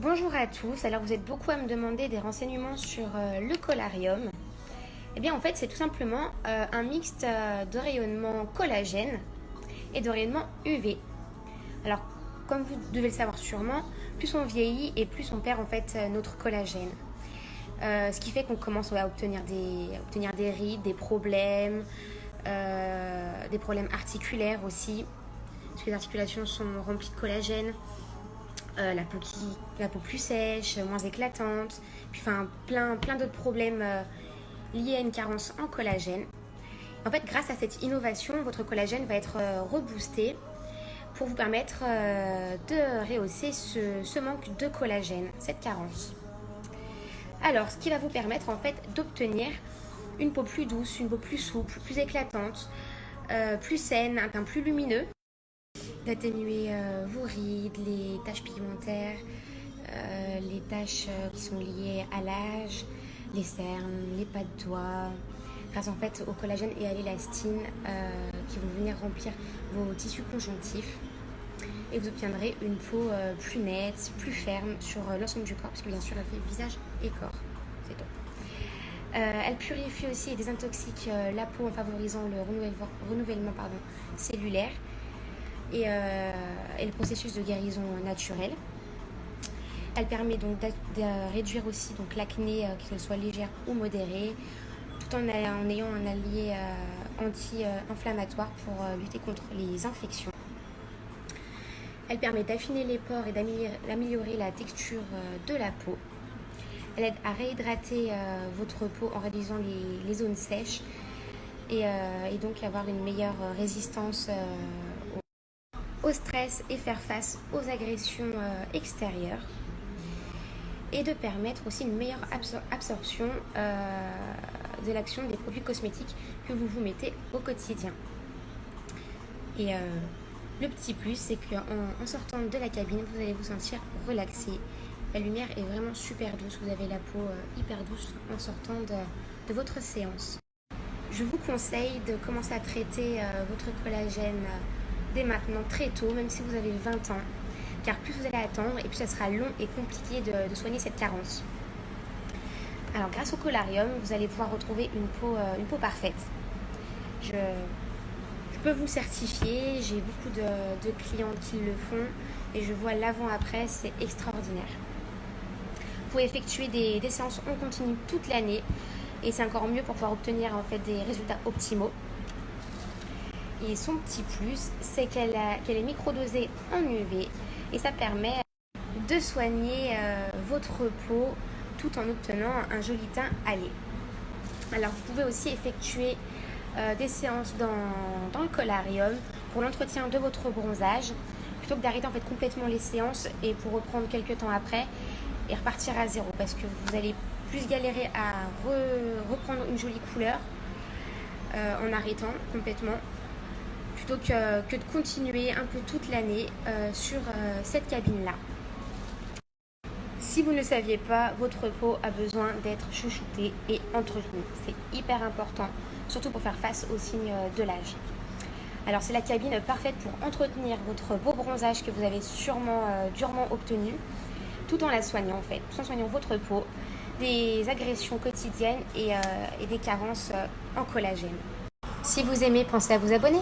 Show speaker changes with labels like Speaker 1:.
Speaker 1: Bonjour à tous, alors vous êtes beaucoup à me demander des renseignements sur le collarium. Eh bien en fait c'est tout simplement un mixte de rayonnement collagène et de rayonnement UV. Alors comme vous devez le savoir sûrement, plus on vieillit et plus on perd en fait notre collagène. Ce qui fait qu'on commence à obtenir des rides, des problèmes articulaires aussi, parce que les articulations sont remplies de collagène. La peau plus sèche, moins éclatante, puis enfin plein d'autres problèmes liés à une carence en collagène. En fait, grâce à cette innovation, votre collagène va être reboosté pour vous permettre de rehausser ce manque de collagène, cette carence. Alors, ce qui va vous permettre en fait d'obtenir une peau plus douce, une peau plus souple, plus éclatante, plus saine, un teint plus lumineux, d'atténuer vos rides, les taches pigmentaires, les taches qui sont liées à l'âge, les cernes, les pas de doigts, grâce en fait au collagène et à l'élastine qui vont venir remplir vos tissus conjonctifs. Et vous obtiendrez une peau plus nette, plus ferme sur l'ensemble du corps, parce que bien sûr elle fait visage et corps, c'est top. Elle purifie aussi et désintoxique la peau en favorisant le renouvellement cellulaire et le processus de guérison naturelle. Elle permet donc de réduire aussi donc l'acné, qu'elle soit légère ou modérée, tout en ayant un allié anti-inflammatoire pour lutter contre les infections. Elle permet d'affiner les pores et d'améliorer la texture de la peau. Elle aide à réhydrater votre peau en réduisant les zones sèches et donc avoir une meilleure résistance au stress et faire face aux agressions extérieures, et de permettre aussi une meilleure absorption de l'action des produits cosmétiques que vous mettez au quotidien. Et le petit plus, c'est qu'en sortant de la cabine, vous allez vous sentir relaxé. La lumière est vraiment super douce, vous avez la peau hyper douce en sortant de votre séance. Je vous conseille de commencer à traiter votre collagène dès maintenant, très tôt, même si vous avez 20 ans, car plus vous allez attendre et plus ça sera long et compliqué de soigner cette carence. Alors grâce au collarium, vous allez pouvoir retrouver une peau parfaite. Je peux vous certifier, j'ai beaucoup de clients qui le font et je vois l'avant-après, c'est extraordinaire. Vous pouvez effectuer des séances en continu toute l'année et c'est encore mieux pour pouvoir obtenir en fait des résultats optimaux. Et son petit plus, c'est qu'elle est microdosée en UV et ça permet de soigner votre peau tout en obtenant un joli teint hâlé. Alors vous pouvez aussi effectuer des séances dans le collarium pour l'entretien de votre bronzage, plutôt que d'arrêter en fait complètement les séances et pour reprendre quelques temps après et repartir à zéro, parce que vous allez plus galérer à reprendre une jolie couleur en arrêtant complètement, plutôt que de continuer un peu toute l'année sur cette cabine-là. Si vous ne le saviez pas, votre peau a besoin d'être chouchoutée et entretenue. C'est hyper important, surtout pour faire face aux signes de l'âge. Alors c'est la cabine parfaite pour entretenir votre beau bronzage que vous avez sûrement durement obtenu, tout en la soignant en fait, tout en soignant votre peau des agressions quotidiennes et des carences en collagène. Si vous aimez, pensez à vous abonner.